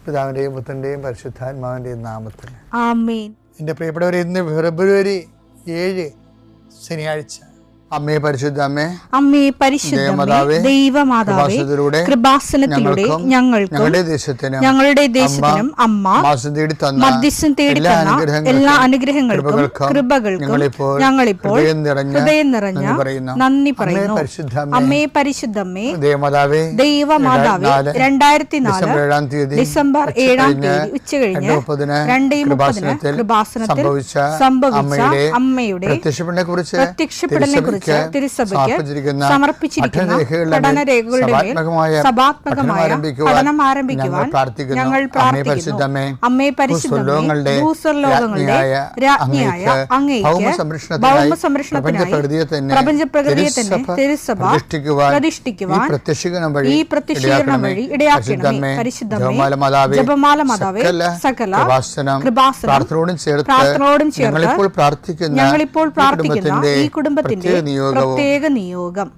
പിതാവിൻ്റെയും പുത്രൻ്റെയും പരിശുദ്ധാത്മാവിൻ്റെയും നാമത്തിൽ ആമേൻ. എൻ്റെ പ്രിയപ്പെട്ടവരെ, ഇന്ന് ഫെബ്രുവരി 7 ശനിയാഴ്ച. അമ്മേ പരിശുദ്ധ അമ്മേ, അമ്മേ പരിശുദ്ധമേ, ദൈവമാതാവേ, കൃപാസനത്തിലൂടെ ഞങ്ങളുടെ ദേശത്തിനും അമ്മ മധ്യസ്ഥം തേടി തന്ന എല്ലാ അനുഗ്രഹങ്ങൾക്കും കൃപകൾക്കും ഞങ്ങളിപ്പോൾ ഹൃദയം നിറഞ്ഞ നന്ദി പറയുന്നു. അമ്മേ പരിശുദ്ധമേ, ദൈവമാതാവേ, 2004 ഡിസംബർ 7 ഉച്ചകഴിഞ്ഞ് 2:30 കൃപാസനത്തിൽ സംഭവിച്ച അമ്മയുടെ പ്രത്യക്ഷപ്പെടലിനെ കുറിച്ച് തിരുസഭയ്ക്ക് സമർപ്പിച്ചിരിക്കുന്ന പഠനരേഖകളുടെ സഭാത്മകമായ പഠനം ആരംഭിക്കുവാൻ ഞങ്ങൾ പ്രാർത്ഥിക്കുന്നു. അമ്മേ പരിശുദ്ധമേ, ഭൂസ്വർലോകങ്ങളുടെ രാജ്ഞിയായ അങ്ങേയ്ക്ക് ഭൗമസംരക്ഷണത്തിനായി പ്രപഞ്ചപ്രകൃതിയെ തന്നെ തിരുസഭ പ്രതിഷ്ഠിക്കുവാൻ ഈ പ്രത്യക്ഷീകരണം വഴി ഇടയാക്കണമേ. പരിശുദ്ധമേ, ജപമാല മാതാവേ, സകല കൃപാസനം പ്രാർത്ഥനയോടും ചേർത്ത് ഞങ്ങളിപ്പോൾ പ്രാർത്ഥിക്കുന്ന ഈ കുടുംബത്തിന്റെ പ്രത്യേക നിയോഗം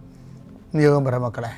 പറ മക്കളെ.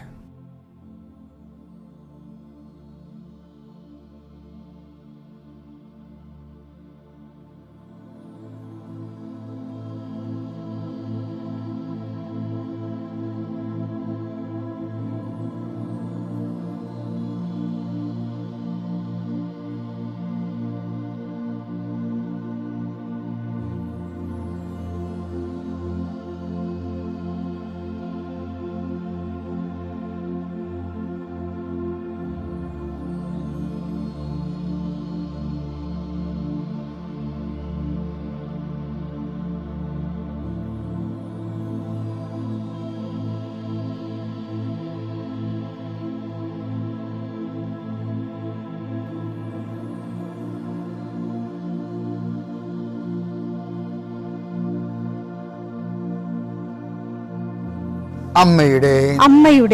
അമ്മയുടെ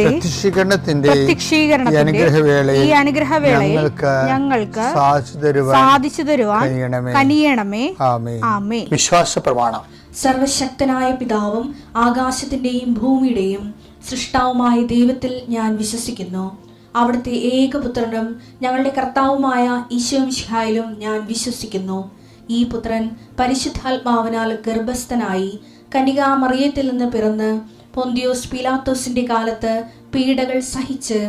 പ്രത്യക്ഷീകരണത്തിന്റെ ഈ അനുഗ്രഹവേളയിൽ ഞങ്ങൾക്ക് സാധിച്ചു തരുവാൻ കനിയണമേ. ആമേൻ. വിശ്വാസ പ്രമാണം. സർവശക്തനായ പിതാവും ആകാശത്തിന്റെയും ഭൂമിയുടെയും സൃഷ്ടാവുമായ ദൈവത്തിൽ ഞാൻ വിശ്വസിക്കുന്നു. അവിടുത്തെ ഏകപുത്രനും ഞങ്ങളുടെ കർത്താവുമായ ഈശോമിശിഹായിലും ഞാൻ വിശ്വസിക്കുന്നു. ഈ പുത്രൻ പരിശുദ്ധാത്മാവിനാൽ ഗർഭസ്ഥനായി കന്യകാമറിയത്തിൽ നിന്ന് പിറന്ന് പൊന്തിയോസ് പീലാത്തോസിന്റെ കാലത്ത് പീഡകൾ സഹിച്ച്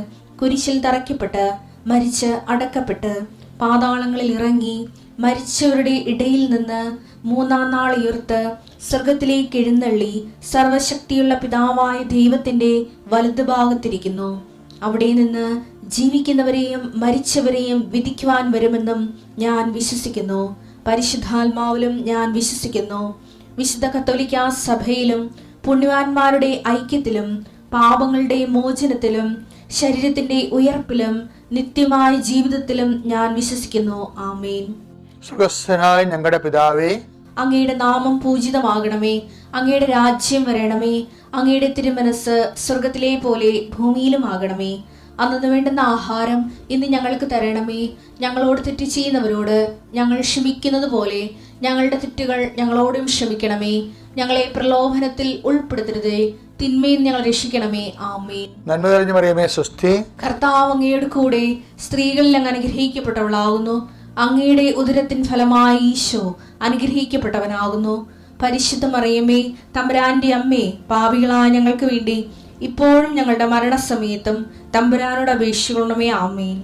കുരിശിൽ തറയ്ക്കപ്പെട്ട് മരിച്ച് അടക്കപ്പെട്ട് പാതാളങ്ങളിൽ ഇറങ്ങി മരിച്ചവരുടെ ഇടയിൽ നിന്ന് 3-ാം നാൾ ഉയർത്ത് സ്വർഗത്തിലേക്ക് എഴുന്നള്ളി സർവശക്തിയുള്ള പിതാവായ ദൈവത്തിന്റെ വലതുഭാഗത്തിരിക്കുന്നു. അവിടെ നിന്ന് ജീവിക്കുന്നവരെയും മരിച്ചവരെയും വിധിക്കുവാൻ വരുമെന്നും ഞാൻ വിശ്വസിക്കുന്നു. പരിശുദ്ധാത്മാവിലും ഞാൻ വിശ്വസിക്കുന്നു. വിശുദ്ധ കത്തോലിക്കാ സഭയിലും പുണ്യവാന്മാരുടെ ഐക്യത്തിലും പാപങ്ങളുടെ മോചനത്തിലും ശരീരത്തിന്റെ ഉയർപ്പിലും നിത്യമായ ജീവിതത്തിലും ഞാൻ വിശ്വസിക്കുന്നു. ആമേൻ. സ്വർഗ്ഗസ്ഥനായ ഞങ്ങളുടെ പിതാവേ, അങ്ങയുടെ നാമം പൂജിതമാകണമേ. അങ്ങയുടെ രാജ്യം വരണമേ. അങ്ങയുടെ തിരുമനസ് സ്വർഗത്തിലെ പോലെ ഭൂമിയിലും ആകണമേ. അന്നു വേണ്ടുന്ന ആഹാരം ഇന്ന് ഞങ്ങൾക്ക് തരണമേ. ഞങ്ങളോട് തെറ്റ് ചെയ്യുന്നവരോട് ഞങ്ങൾ ക്ഷമിക്കുന്നത് പോലെ ഞങ്ങളുടെ തെറ്റുകൾ ഞങ്ങളോടും ക്ഷമിക്കണമേ. ഞങ്ങളെ പ്രലോഭനത്തിൽ ഉൾപ്പെടുത്തരുതേ, തിന്മയിൽ ഞങ്ങൾ രക്ഷിക്കണമേ. ആമേൻ. നന്മ നിറഞ്ഞ മറിയമേ, സ്വസ്തി. കർത്താവ് അങ്ങയുടെ കൂടെ സ്ത്രീകളിൽ അങ്ങ് അനുഗ്രഹിക്കപ്പെട്ടവളാകുന്നു. അങ്ങയുടെ ഉദരത്തിൻ ഫലമായി ഈശോ അനുഗ്രഹിക്കപ്പെട്ടവനാകുന്നു. പരിശുദ്ധ മറിയമേ, തമ്പുരാന്റെ അമ്മേ, പാപികളായ ഞങ്ങൾക്ക് വേണ്ടി ഇപ്പോഴും ഞങ്ങളുടെ മരണസമയത്തും തമ്പുരാനോട് അപേക്ഷിക്കണമേ. ആമേൻ.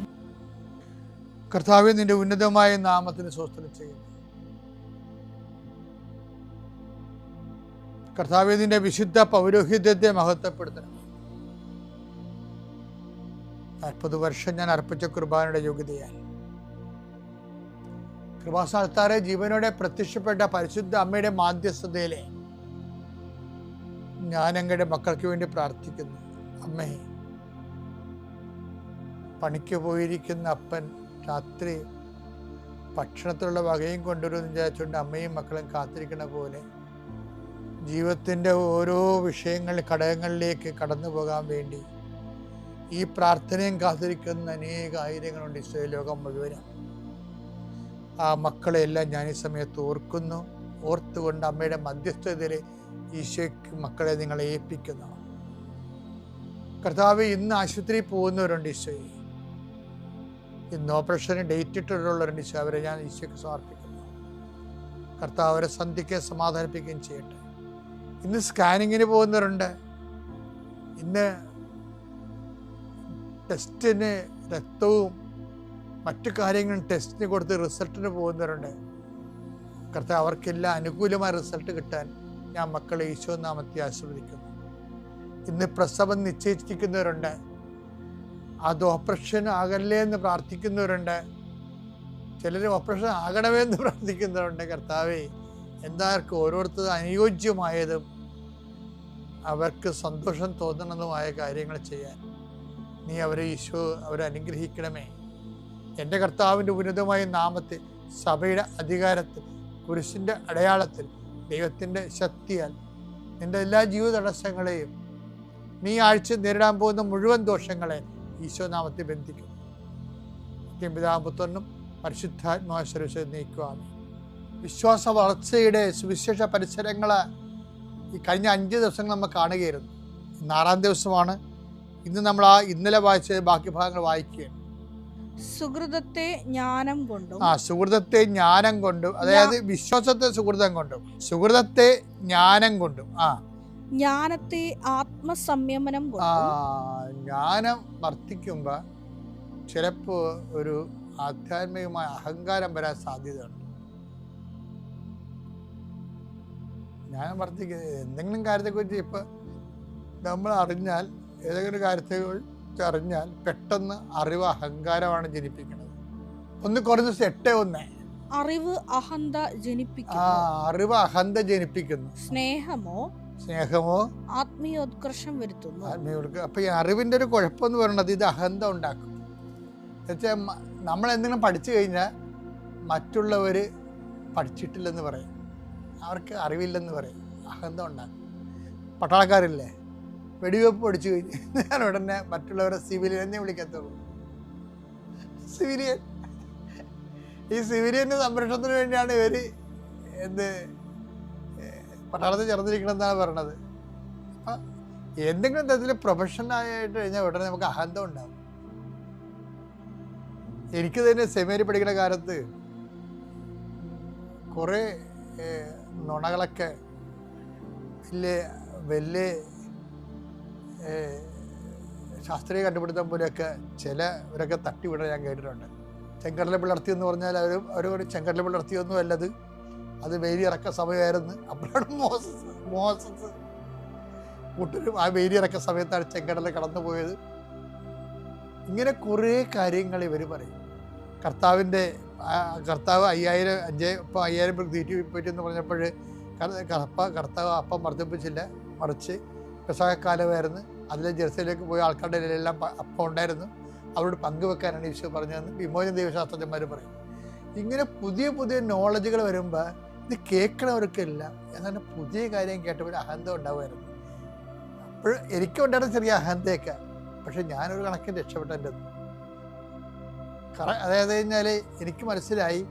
കർത്താവേ, നിന്റെ ഉന്നതമായ നാമത്തിന് സ്തോത്രം ചെയ്യുന്നു. കർത്താവേ, നിന്റെ വിശുദ്ധ പൗരോഹിത്യത്തെ മഹത്വപ്പെടുത്തണം. 40 വർഷം ഞാൻ അർപ്പിച്ച കുർബാനയുടെ യോഗ്യതയാൽ കൃപാസ്ഥാനത്താറെ ജീവനോടെ പ്രത്യക്ഷപ്പെട്ട പരിശുദ്ധ അമ്മയുടെ മാധ്യസ്ഥതയിലെ ഞാൻ അങ്ങയുടെ മക്കൾക്ക് വേണ്ടി പ്രാർത്ഥിക്കുന്നു. അമ്മേ, പണിക്ക് പോയിരിക്കുന്ന അപ്പൻ രാത്രി ഭക്ഷണത്തിലുള്ള വകയും കൊണ്ടുവരുമെന്ന് വിചാരിച്ചുകൊണ്ട് അമ്മയും മക്കളും കാത്തിരിക്കണ പോലെ ജീവിതത്തിൻ്റെ ഓരോ വിഷയങ്ങളിൽ ഘടകങ്ങളിലേക്ക് കടന്നു പോകാൻ വേണ്ടി ഈ പ്രാർത്ഥനയും കാത്തിരിക്കുന്ന അനേക ആയിരങ്ങളുണ്ട് ഈശോയെ, ലോകം മുഴുവനും. ആ മക്കളെയെല്ലാം ഞാൻ ഈ സമയത്ത് ഓർക്കുന്നു. ഓർത്തുകൊണ്ട് അമ്മയുടെ മധ്യസ്ഥതയിൽ ഈശോയ്ക്ക് മക്കളെ നിങ്ങളെ ഏൽപ്പിക്കുന്നു. കർത്താവ്, ഇന്ന് ആശുപത്രിയിൽ പോകുന്നവരുണ്ട് ഈശോയെ. ഇന്ന് ഓപ്പറേഷന് ഡേറ്റ് ഇട്ടിട്ടുള്ളവരുണ്ട്. ഈശോ, അവരെ ഞാൻ ഈശോയ്ക്ക് സമർപ്പിക്കുന്നു. കർത്താവ് അവരെ സന്ധിക്കുകയും സമാധാനിപ്പിക്കുകയും ചെയ്യട്ടെ. ഇന്ന് സ്കാനിങ്ങിന് പോകുന്നവരുണ്ട്. ഇന്ന് ടെസ്റ്റിന് രക്തവും മറ്റു കാര്യങ്ങളും ടെസ്റ്റിന് കൊടുത്ത് റിസൾട്ടിന് പോകുന്നവരുണ്ട്. കർത്താവ് അവർക്കെല്ലാം അനുകൂലമായ റിസൾട്ട് കിട്ടാൻ ഞാൻ മക്കളെ ഈശോ നാമത്തിൽ ആശീർവദിക്കുന്നു. ഇന്ന് പ്രസവം നിശ്ചയിച്ചിരിക്കുന്നവരുണ്ട്. അത് ഓപ്പറേഷൻ ആകല്ലേ എന്ന് പ്രാർത്ഥിക്കുന്നവരുണ്ട്. ചിലർ ഓപ്പറേഷൻ ആകണമേ എന്ന് പ്രാർത്ഥിക്കുന്നവരുണ്ട്. കർത്താവേ, എന്താർക്കും ഓരോരുത്തരും അനുയോജ്യമായതും അവർക്ക് സന്തോഷം തോന്നണമെന്നുമായ കാര്യങ്ങൾ ചെയ്യാൻ നീ അവരെ ഈശോ അവരെ അനുഗ്രഹിക്കണമേ. എൻ്റെ കർത്താവിൻ്റെ ഉന്നതമായ നാമത്തിൽ, സഭയുടെ അധികാരത്തിൽ, കുരിശിൻ്റെ അടയാളത്തിൽ, ദൈവത്തിൻ്റെ ശക്തിയാൽ നിൻ്റെ എല്ലാ ജീവിത തടസ്സങ്ങളെയും നീ ആഴ്ച നേരിടാൻ പോകുന്ന മുഴുവൻ ദോഷങ്ങളെ ഈശോ നാമത്തിൽ ബന്ധിക്കുന്നു. പിതാപുത്രനും പരിശുദ്ധാത്മാശ്വര നീക്കുവാണ്. വിശ്വാസ വളർച്ചയുടെ സുവിശേഷ പരിസരങ്ങൾ ഈ കഴിഞ്ഞ 5 ദിവസങ്ങൾ നമ്മൾ കാണുകയായിരുന്നു. ഇന്ന് 6-ാം ദിവസമാണ്. ഇന്ന് നമ്മൾ ഇന്നലെ വായിച്ച ബാക്കി ഭാഗങ്ങൾ വായിക്കുകയാണ്. സുഹൃതത്തെ ജ്ഞാനം കൊണ്ടും. സുഹൃതത്തെ ജ്ഞാനം കൊണ്ടും, അതായത് വിശ്വാസത്തെ സുഹൃതം കൊണ്ടും, സുഹൃതത്തെ ജ്ഞാനം കൊണ്ടും, ജ്ഞാനത്തെ ആത്മസംയമനം കൊണ്ടും. ജ്ഞാനം വർദ്ധിക്കുമ്പോൾ ചിലപ്പോൾ ഒരു ആധ്യാത്മികമായ അഹങ്കാരം വരാൻ സാധ്യതയുണ്ട്. ജ്ഞാനം വർദ്ധിക്കുന്നത് എന്തെങ്കിലും കാര്യത്തെക്കുറിച്ച് ഇപ്പം നമ്മൾ അറിഞ്ഞാൽ, ഏതെങ്കിലും കാര്യത്തെക്കുറിച്ച് അറിഞ്ഞാൽ പെട്ടെന്ന് അറിവ് അഹങ്കാരമാണ് ജനിപ്പിക്കുന്നത്. 1 കൊരിന്ത്യർ 8:1. അറിവ് അഹന്ത ജനിപ്പിക്കുന്നു. അറിവ് അഹന്ത ജനിപ്പിക്കുന്നു. സ്നേഹമോ ആത്മീയോത്കർഷം വരുത്തുന്നു. അപ്പൊ ഈ അറിവിന്റെ ഒരു കുഴപ്പമെന്ന് പറയുന്നത് ഇത് അഹന്ത ഉണ്ടാക്കും. എന്നുവെച്ചാൽ നമ്മൾ എന്തെങ്കിലും പഠിച്ചു കഴിഞ്ഞാൽ മറ്റുള്ളവർ പഠിച്ചിട്ടില്ലെന്ന് പറയും, അവർക്ക് അറിവില്ലെന്ന് പറയും, അഹന്ത ഉണ്ടാക്കും. പട്ടാളക്കാരില്ലേ, വെടിവെപ്പ് പഠിച്ചു കഴിഞ്ഞ് ഞാൻ ഉടനെ മറ്റുള്ളവരെ സിവിലിയൻ എന്നേ വിളിക്കത്തുള്ളൂ. സിവിലിയൻ. ഈ സിവിലിയൻ്റെ സംരക്ഷണത്തിന് വേണ്ടിയാണ് ഇവർ പട്ടാളത്തിൽ ചേർന്നിരിക്കണമെന്നാണ് പറയണത്. അപ്പം എന്തെങ്കിലും തരത്തിൽ പ്രൊഫഷണലായിട്ട് കഴിഞ്ഞാൽ ഉടനെ നമുക്ക് അഹന്ത ഉണ്ടാകും. എനിക്ക് തന്നെ സെമിനാരി പഠിക്കുന്ന കാലത്ത് കുറേ നുണകളൊക്കെ വലിയ ശാസ്ത്രീയ കണ്ടുപിടുത്തം പോലെയൊക്കെ ചിലവരൊക്കെ തട്ടിവിടാൻ ഞാൻ കേട്ടിട്ടുണ്ട്. ചെങ്കടല പിളർത്തി എന്ന് പറഞ്ഞാൽ അവർ ചെങ്കടല പിളർത്തിയൊന്നും അല്ലത്, അത് വേലിയിറക്ക സമയമായിരുന്നു. അപ്പോഴാണ് മോസസ് കൂട്ടരും ആ വേലിയിറക്ക സമയത്താണ് ചെങ്കടല കടന്നു പോയത്. ഇങ്ങനെ കുറേ കാര്യങ്ങൾ ഇവർ പറയും. കർത്താവ് 5000 തീറ്റി പറ്റുമെന്ന് പറഞ്ഞപ്പോൾ കർത്താവ് അപ്പം വർദ്ധിപ്പിച്ചില്ല, മറിച്ച് പെസഹക്കാലമായിരുന്നു. അതിൽ ജെറുസലേമിലേക്ക് പോയ ആൾക്കാരുടെ ഇടയിലെല്ലാം അപ്പം ഉണ്ടായിരുന്നു, അവരോട് പങ്കുവെക്കാനാണ് ഈശോ പറഞ്ഞതെന്ന് വിമോചന ദൈവശാസ്ത്രജ്ഞന്മാർ പറയും. ഇങ്ങനെ പുതിയ പുതിയ നോളജുകൾ വരുമ്പോൾ ഇത് കേൾക്കണവർക്കില്ല, എന്നാലും പുതിയ കാര്യം കേട്ടപ്പോൾ അഹന്ത ഉണ്ടാവുമായിരുന്നു. അപ്പോൾ എനിക്കുണ്ടായിരുന്ന ചെറിയ അഹന്തയൊക്കെ, പക്ഷെ ഞാനൊരു കണക്കിന് രക്ഷപ്പെട്ടത്. അതായത് കഴിഞ്ഞാൽ എനിക്ക് മനസ്സിലായി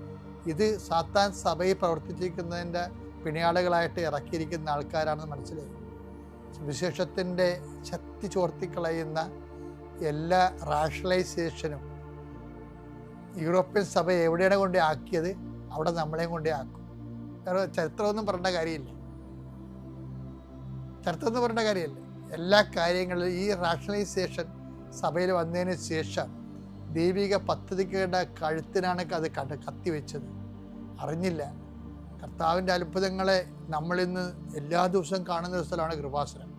ഇത് സാത്താൻ സഭയിൽ പ്രവർത്തിച്ചിരിക്കുന്നതിൻ്റെ പിണിയാളുകളായിട്ട് ഇറക്കിയിരിക്കുന്ന ആൾക്കാരാണെന്ന് മനസ്സിലായി. സുവിശേഷത്തിൻ്റെ ശക്തി ചോർത്തിക്കളയുന്ന എല്ലാ റാഷണലൈസേഷനും യൂറോപ്യൻ സഭ എവിടെയാണ് കൊണ്ടേ ആക്കിയത് അവിടെ നമ്മളെയും കൊണ്ടേ ആക്കും. വേറെ ചരിത്രമൊന്നും പറയേണ്ട കാര്യമില്ല, ചരിത്രമൊന്നും പറയേണ്ട കാര്യമില്ല. എല്ലാ കാര്യങ്ങളിലും ഈ റാഷണലൈസേഷൻ സഭയിൽ വന്നതിന് ശേഷം ദൈവിക പദ്ധതികളുടെ കഴുത്തിനാണ് അത് കത്തിവെച്ചത്. അറിഞ്ഞില്ല. കർത്താവിൻ്റെ അത്ഭുതങ്ങളെ നമ്മളിന്ന് എല്ലാ ദിവസവും കാണുന്ന ഒരു സ്ഥലമാണ് കൃപാസനം.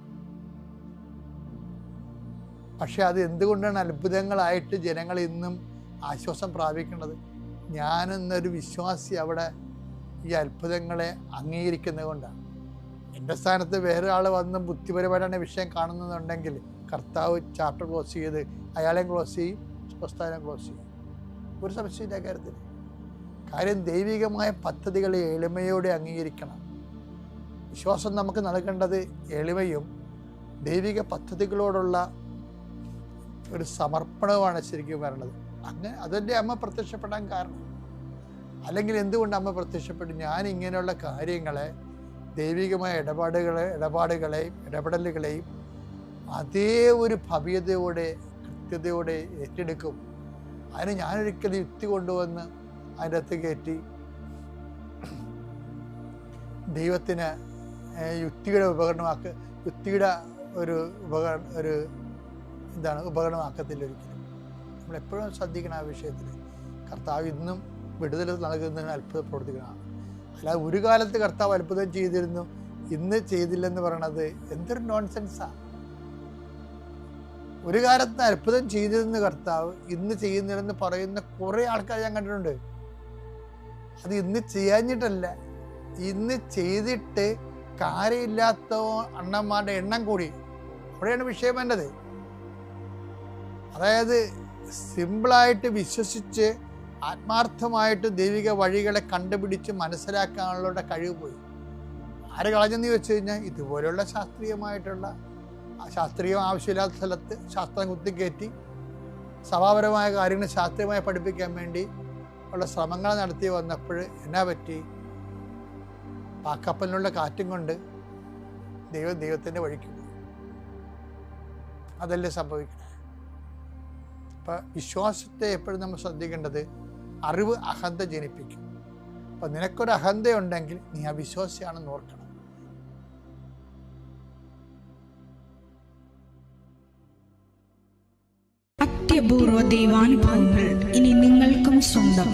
പക്ഷെ അത് എന്തുകൊണ്ടാണ് അത്ഭുതങ്ങളായിട്ട് ജനങ്ങൾ ഇന്നും ആശ്വാസം പ്രാപിക്കുന്നത്? ഞാനെന്നൊരു വിശ്വാസി അവിടെ ഈ അത്ഭുതങ്ങളെ അംഗീകരിക്കുന്നത് കൊണ്ടാണ്. എൻ്റെ സ്ഥാനത്ത് വേറെ ആൾ വന്ന് ബുദ്ധിപരമായിട്ടാണ് വിഷയം കാണുന്നുണ്ടെങ്കിൽ കർത്താവ് ചാപ്റ്റർ ക്ലോസ് ചെയ്ത് അയാളെയും ക്ലോസ് ചെയ്യും, പ്രസ്ഥാനം ക്ലോസ് ചെയ്യും. ഒരു സംശയമില്ല കാര്യത്തിൽ. കാര്യം ദൈവികമായ പദ്ധതികളെ എളിമയോടെ അംഗീകരിക്കണം. വിശ്വാസം നമുക്ക് നൽകേണ്ടത് എളിമയും ദൈവിക പദ്ധതികളോടുള്ള ഒരു സമർപ്പണവുമാണ് ശരിക്കും വരണത്. അങ്ങനെ അതല്ലേ അമ്മ പ്രത്യക്ഷപ്പെടാൻ കാരണം. അല്ലെങ്കിൽ എന്തുകൊണ്ട് അമ്മ പ്രത്യക്ഷപ്പെട്ടു? ഞാൻ ഇങ്ങനെയുള്ള കാര്യങ്ങളെ, ദൈവികമായ ഇടപെടലുകളെയും അതേ ഒരു ഭവ്യതയോടെ കൃത്യതയോടെ ഏറ്റെടുക്കും. അതിന് ഞാനൊരിക്കലും യുക്തി കൊണ്ടുവന്ന് അതിൻ്റെ അകത്ത് കയറ്റി ദൈവത്തിന് യുക്തിയുടെ ഒരു ഉപകരണമാക്കത്തില്ല ഒരിക്കലും. നമ്മളെപ്പോഴും ശ്രദ്ധിക്കണം ആ വിഷയത്തിൽ. കർത്താവ് ഇന്നും വിടുതൽ നൽകുന്നതിന് അത്ഭുതം പ്രവർത്തിക്കണം. അല്ലാതെ ഒരു കാലത്ത് കർത്താവ് അത്ഭുതം ചെയ്തിരുന്നു, ഇന്ന് ചെയ്തില്ലെന്ന് പറയണത് എന്തൊരു നോൺസെൻസാണ്. ഒരു കാലത്ത് അത്ഭുതം ചെയ്തിരുന്ന കർത്താവ് ഇന്ന് ചെയ്യുന്നില്ലെന്ന് പറയുന്ന കുറേ ആൾക്കാർ ഞാൻ കണ്ടിട്ടുണ്ട്. അത് ഇന്ന് ചെയ്യാഞ്ഞിട്ടല്ല, ഇന്ന് ചെയ്തിട്ട് കാര്യമില്ലാത്ത അണ്ണന്മാരുടെ എണ്ണം കൂടി. അവിടെയാണ് വിഷയം വേണ്ടത്. അതായത് സിമ്പിളായിട്ട് വിശ്വസിച്ച് ആത്മാർത്ഥമായിട്ട് ദൈവിക വഴികളെ കണ്ടുപിടിച്ച് മനസ്സിലാക്കാനുള്ള കഴിവ് പോയി. ആര് കളഞ്ഞെന്ന് ചോദിച്ചു കഴിഞ്ഞാൽ ഇതുപോലെയുള്ള ശാസ്ത്രീയ ആവശ്യമില്ലാത്ത സ്ഥലത്ത് ശാസ്ത്രം കുത്തിക്കയറ്റി സഭാപരമായ കാര്യങ്ങൾ ശാസ്ത്രീയമായി പഠിപ്പിക്കാൻ വേണ്ടി ഉള്ള ശ്രമങ്ങൾ നടത്തി വന്നപ്പോൾ എന്നാ പറ്റി? പാക്കപ്പലിനുള്ള കാറ്റും കൊണ്ട് ദൈവത്തിൻ്റെ വഴിക്ക് പോയി. അതല്ലേ സംഭവിക്കുന്നത്. അപ്പം വിശ്വാസത്തെ എപ്പോഴും നമ്മൾ ശ്രദ്ധിക്കേണ്ടത്, അറിവ് അഹന്ത ജനിപ്പിക്കും. അപ്പം നിനക്കൊരു അഹന്തയുണ്ടെങ്കിൽ നീ അവിശ്വാസിയാണെന്ന് ഓർക്കണം. അത്യപൂർവ ദൈവാനുഭവങ്ങൾ ഇനി നിങ്ങൾക്കും സ്വന്തം.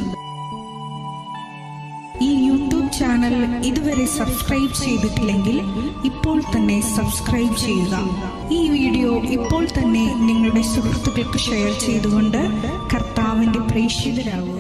ഈ യൂട്യൂബ് ചാനൽ ഇതുവരെ സബ്സ്ക്രൈബ് ചെയ്തിട്ടില്ലെങ്കിൽ ഇപ്പോൾ തന്നെ സബ്സ്ക്രൈബ് ചെയ്യുക. ഈ വീഡിയോ ഇപ്പോൾ തന്നെ നിങ്ങളുടെ സുഹൃത്തുക്കൾക്ക് ഷെയർ ചെയ്തുകൊണ്ട് കർത്താവിന്റെ പ്രേക്ഷിതരാകുക.